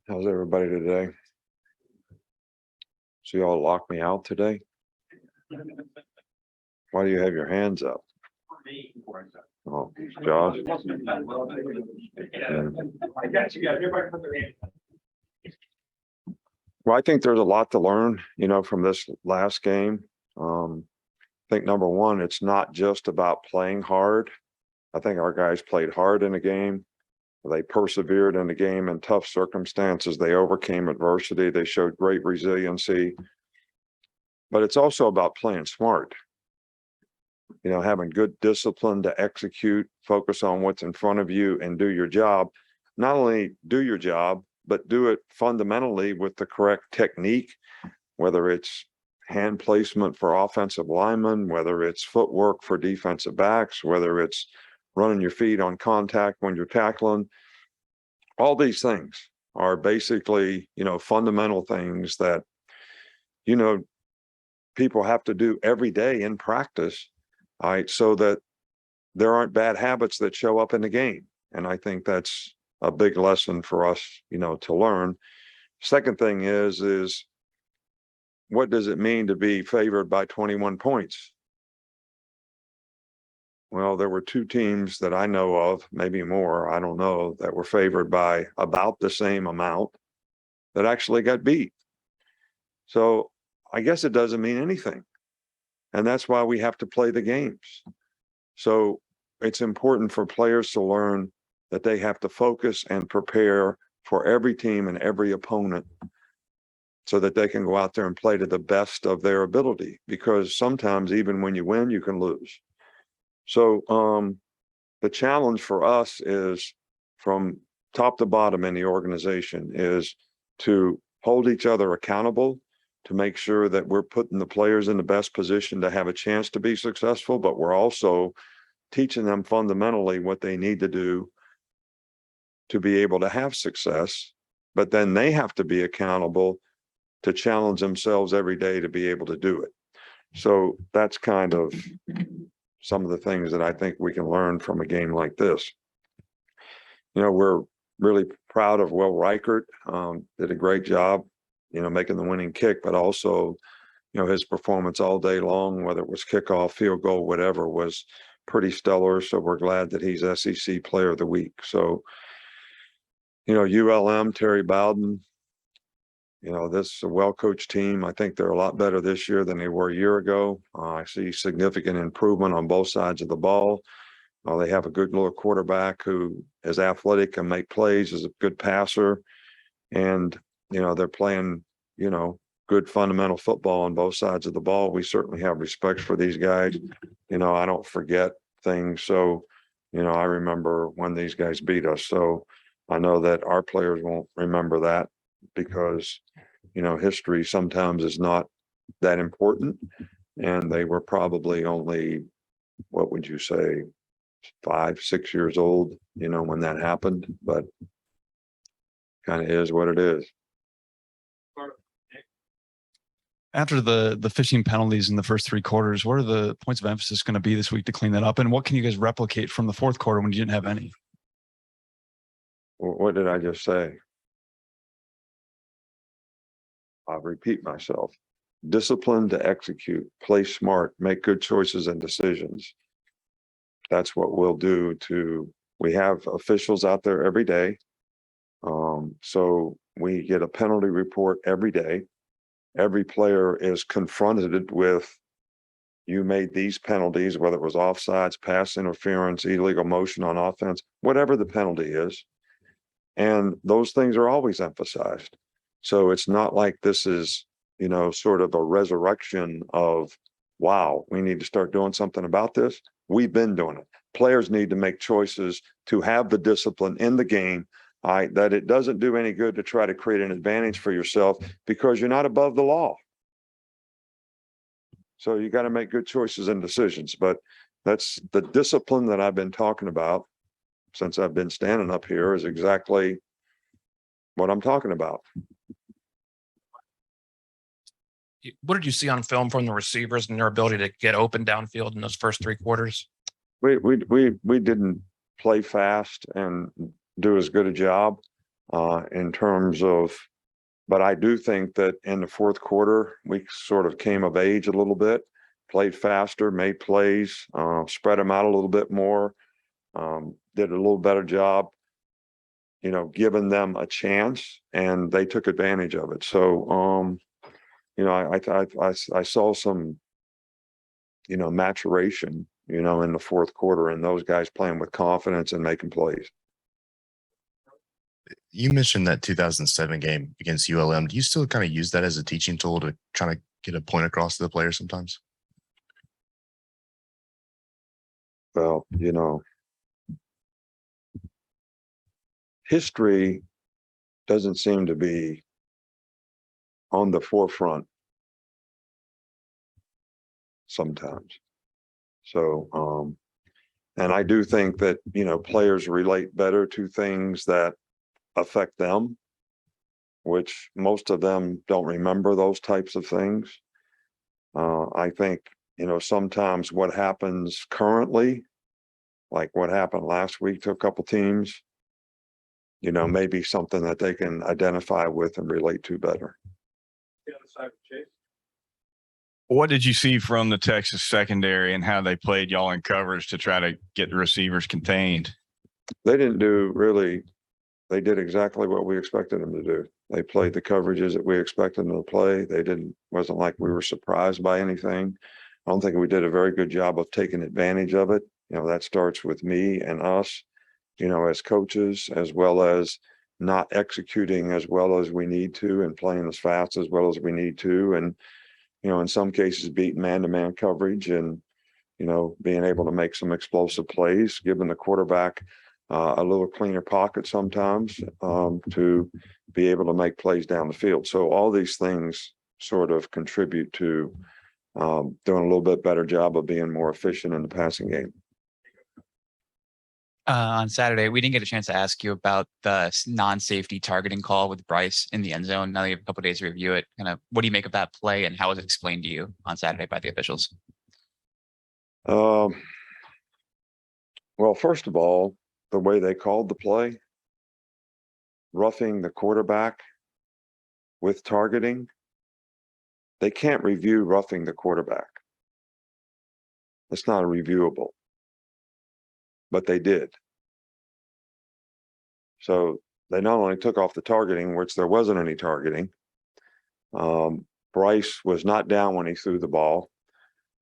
How's everybody today? So y'all lock me out today? Why do you have your hands up? Oh, Josh. Well, I think there's a lot to learn, from this last game. I think number one, it's not just about playing hard. I think our guys played hard in the game. They persevered in the game in tough circumstances. They overcame adversity. They showed great resiliency. But it's also about playing smart. Having good discipline to execute, focus on what's in front of you and do your job. Not only do your job, but do it fundamentally with the correct technique, whether it's hand placement for offensive linemen, whether it's footwork for defensive backs, whether it's running your feet on contact when you're tackling. All these things are basically, fundamental things that, people have to do every day in practice, all right, so that there aren't bad habits that show up in the game. And I think that's a big lesson for us, to learn. Second thing is what does it mean to be favored by 21 points? Well, there were two teams that I know of, maybe more, I don't know, that were favored by about the same amount that actually got beat. So I guess it doesn't mean anything. And that's why we have to play the games. So it's important for players to learn that they have to focus and prepare for every team and every opponent so that they can go out there and play to the best of their ability. Because sometimes even when you win, you can lose. So the challenge for us is from top to bottom in the organization is to hold each other accountable, to make sure that we're putting the players in the best position to have a chance to be successful, but we're also teaching them fundamentally what they need to do to be able to have success. But then they have to be accountable to challenge themselves every day to be able to do it. So that's kind of some of the things that I think we can learn from a game like this. We're really proud of Will Reichert, did a great job, making the winning kick, but also, his performance all day long, whether it was kickoff, field goal, whatever, was pretty stellar. So we're glad that he's SEC Player of the Week. So, ULM, Terry Bowden, this is a well-coached team. I think they're a lot better this year than they were a year ago. I see significant improvement on both sides of the ball. They have a good little quarterback who is athletic and make plays, is a good passer. And, they're playing, good fundamental football on both sides of the ball. We certainly have respect for these guys. I don't forget things. So, I remember when these guys beat us. So I know that our players won't remember that because, history sometimes is not that important. And they were probably only, what would you say, 5, 6 years old, when that happened, but kind of is what it is. After the 15 penalties in the first 3 quarters, what are the points of emphasis going to be this week to clean that up? And what can you guys replicate from the fourth quarter when you didn't have any? What did I just say? I'll repeat myself. Discipline to execute, play smart, make good choices and decisions. That's what we'll do we have officials out there every day. So we get a penalty report every day. Every player is confronted with, you made these penalties, whether it was offsides, pass interference, illegal motion on offense, whatever the penalty is. And those things are always emphasized. So it's not like this is, sort of a resurrection of, wow, we need to start doing something about this. We've been doing it. Players need to make choices to have the discipline in the game, that it doesn't do any good to try to create an advantage for yourself because you're not above the law. So you got to make good choices and decisions. But that's the discipline that I've been talking about since I've been standing up here is exactly what I'm talking about. What did you see on film from the receivers and their ability to get open downfield in those first 3 quarters? We didn't play fast and do as good a job in terms of, but I do think that in the fourth quarter, we sort of came of age a little bit, played faster, made plays, spread them out a little bit more, did a little better job, giving them a chance, and they took advantage of it. So, I saw some, maturation, in the fourth quarter, and those guys playing with confidence and making plays. You mentioned that 2007 game against ULM. Do you still kind of use that as a teaching tool to try to get a point across to the players sometimes? Well, history doesn't seem to be on the forefront sometimes. So, and I do think that, players relate better to things that affect them, which most of them don't remember those types of things. I think, sometimes what happens currently, like what happened last week to a couple teams, maybe something that they can identify with and relate to better. What did you see from the Texas secondary and how they played y'all in coverage to try to get the receivers contained? They didn't do really, they did exactly what we expected them to do. They played the coverages that we expected them to play. Wasn't like we were surprised by anything. I don't think we did a very good job of taking advantage of it. That starts with me and us, as coaches, as well as not executing as well as we need to and playing as fast as well as we need to. And, in some cases, beating man-to-man coverage and, being able to make some explosive plays, giving the quarterback a little cleaner pocket sometimes to be able to make plays down the field. So all these things sort of contribute to doing a little bit better job of being more efficient in the passing game. On Saturday, we didn't get a chance to ask you about the non-safety targeting call with Bryce in the end zone. Now that you have a couple of days to review it, kind of what do you make of that play and how was it explained to you on Saturday by the officials? Well, first of all, the way they called the play, roughing the quarterback with targeting, they can't review roughing the quarterback. It's not reviewable. But they did. So they not only took off the targeting, which there wasn't any targeting. Bryce was not down when he threw the ball.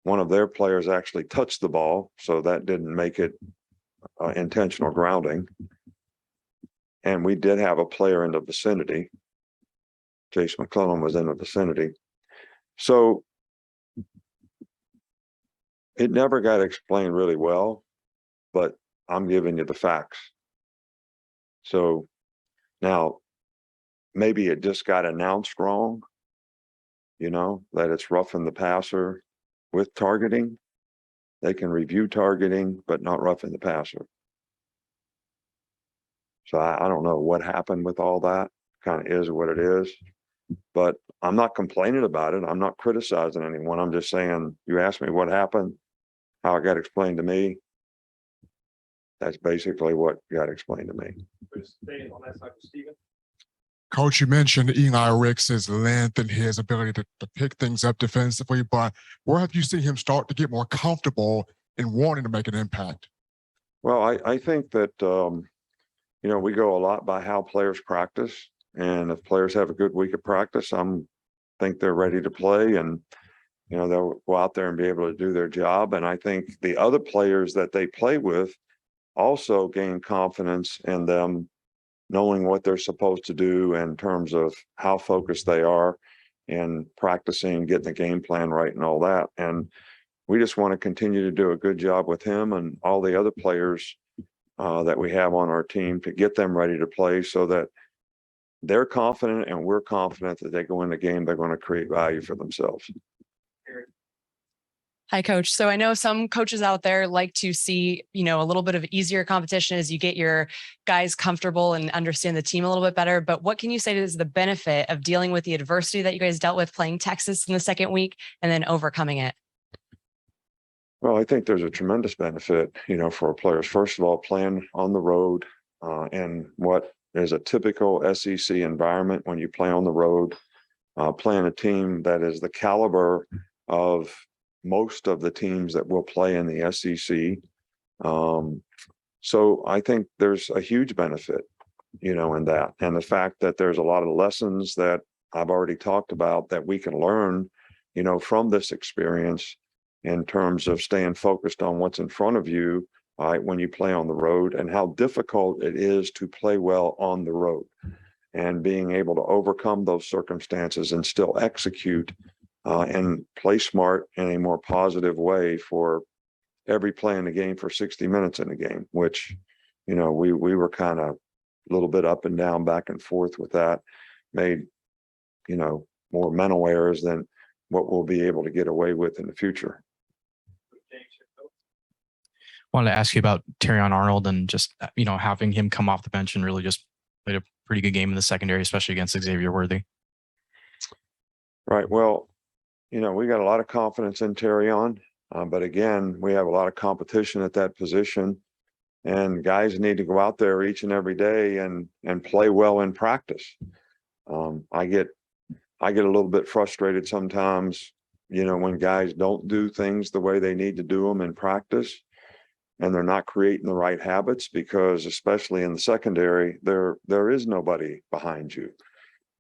One of their players actually touched the ball, so that didn't make it intentional grounding. And we did have a player in the vicinity. Jason McClellan was in the vicinity. So it never got explained really well. But I'm giving you the facts. So now maybe it just got announced wrong, that it's roughing the passer with targeting. They can review targeting, but not roughing the passer. So I don't know what happened with all that. Kind of is what it is. But I'm not complaining about it. I'm not criticizing anyone. I'm just saying, you asked me what happened, how it got explained to me. That's basically what got explained to me. Coach, you mentioned Eli Ricks's length and his ability to pick things up defensively, but where have you seen him start to get more comfortable in wanting to make an impact? Well, I think that, we go a lot by how players practice. And if players have a good week of practice, think they're ready to play and, they'll go out there and be able to do their job. And I think the other players that they play with also gain confidence in them knowing what they're supposed to do in terms of how focused they are and practicing, getting the game plan right and all that. And we just want to continue to do a good job with him and all the other players that we have on our team to get them ready to play so that they're confident and we're confident that they go in the game, they're going to create value for themselves. Hi, Coach. So I know some coaches out there like to see, a little bit of easier competition as you get your guys comfortable and understand the team a little bit better. But what can you say is the benefit of dealing with the adversity that you guys dealt with playing Texas in the second week and then overcoming it? Well, I think there's a tremendous benefit, for players. First of all, playing on the road in what is a typical SEC environment when you play on the road, playing a team that is the caliber of most of the teams that will play in the SEC. So I think there's a huge benefit, in that. And the fact that there's a lot of lessons that I've already talked about that we can learn, from this experience in terms of staying focused on what's in front of you when you play on the road, and how difficult it is to play well on the road, and being able to overcome those circumstances and still execute and play smart in a more positive way for every play in the game for 60 minutes in the game, which, we were kind of a little bit up and down, back and forth with that, made, more mental errors than what we'll be able to get away with in the future. Wanted to ask you about Terrion Arnold and just, having him come off the bench and really just played a pretty good game in the secondary, especially against Xavier Worthy. Right. Well, we got a lot of confidence in Terrion, but again, we have a lot of competition at that position, and guys need to go out there each and every day and play well in practice. I get a little bit frustrated sometimes, when guys don't do things the way they need to do them in practice, and they're not creating the right habits, because especially in the secondary, there is nobody behind you.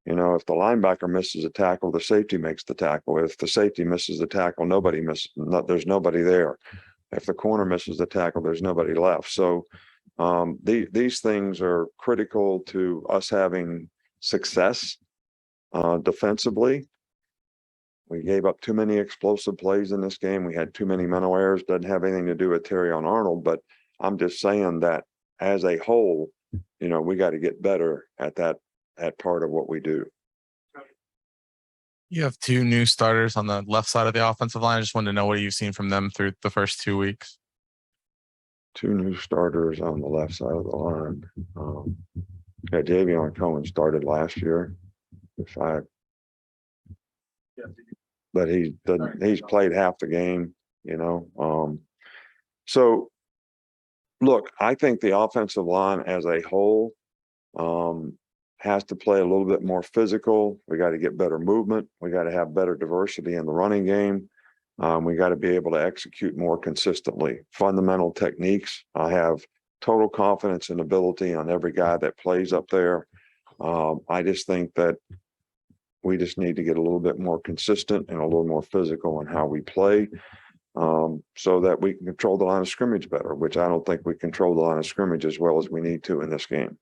If the linebacker misses a tackle, the safety makes the tackle. If the safety misses the tackle, there's nobody there. If the corner misses the tackle, there's nobody left. So these things are critical to us having success defensively. We gave up too many explosive plays in this game. We had too many mental errors. Doesn't have anything to do with Terrion Arnold, but I'm just saying that as a whole, we got to get better at that, at part of what we do. You have two new starters on the left side of the offensive line. I just wanted to know what you've seen from them through the first 2 weeks. Two new starters on the left side of the line. Javion Cohen started last year. But he's played half the game, so look, I think the offensive line as a whole has to play a little bit more physical. We got to get better movement. We got to have better diversity in the running game. We got to be able to execute more consistently. Fundamental techniques. I have total confidence and ability on every guy that plays up there. I just think that we just need to get a little bit more consistent and a little more physical in how we play, so that we can control the line of scrimmage better, which I don't think we control the line of scrimmage as well as we need to in this game.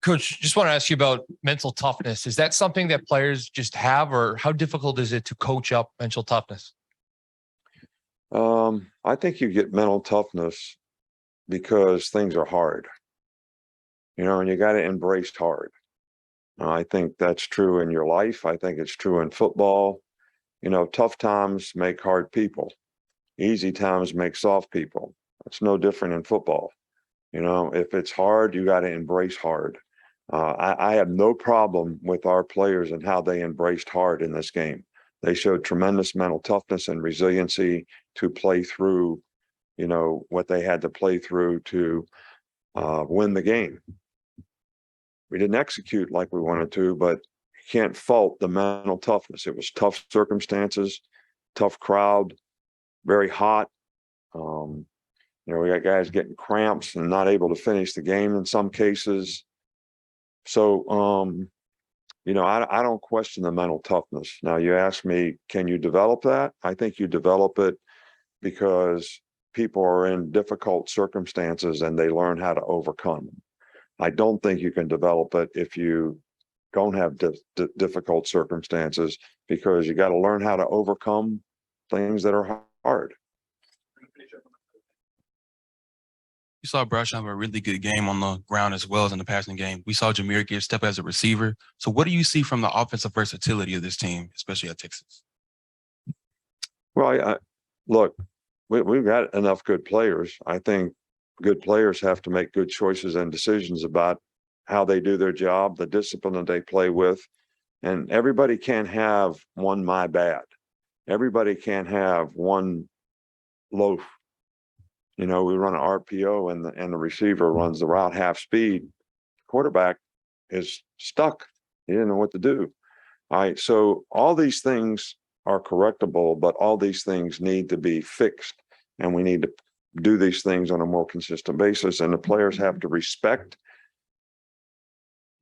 Coach, just want to ask you about mental toughness. Is that something that players just have, or how difficult is it to coach up mental toughness? I think you get mental toughness because things are hard, and you got to embrace hard. I think that's true in your life. I think it's true in football. Tough times make hard people. Easy times make soft people. It's no different in football. If it's hard, you got to embrace hard. I have no problem with our players and how they embraced hard in this game. They showed tremendous mental toughness and resiliency to play through, what they had to play through to win the game. We didn't execute like we wanted to, but you can't fault the mental toughness. It was tough circumstances, tough crowd, very hot. We got guys getting cramps and not able to finish the game in some cases. So, I don't question the mental toughness. Now, you ask me, can you develop that? I think you develop it because people are in difficult circumstances and they learn how to overcome them. I don't think you can develop it if you don't have difficult circumstances, because you got to learn how to overcome things that are hard. We saw Brush have a really good game on the ground as well as in the passing game. We saw Jameer get step as a receiver. So what do you see from the offensive versatility of this team, especially at Texas? Well, look, we've got enough good players. I think good players have to make good choices and decisions about how they do their job, the discipline that they play with. And everybody can't have one my bad. Everybody can't have one loaf. You know, we run an RPO and the receiver runs the route half speed. Quarterback is stuck. He didn't know what to do. All right. So all these things are correctable, but all these things need to be fixed. And we need to do these things on a more consistent basis. And the players have to respect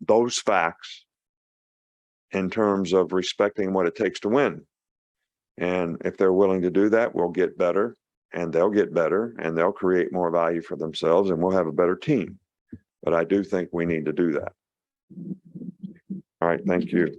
those facts in terms of respecting what it takes to win. And if they're willing to do that, we'll get better, and they'll get better, and they'll create more value for themselves, and we'll have a better team. But I do think we need to do that. All right. Thank you.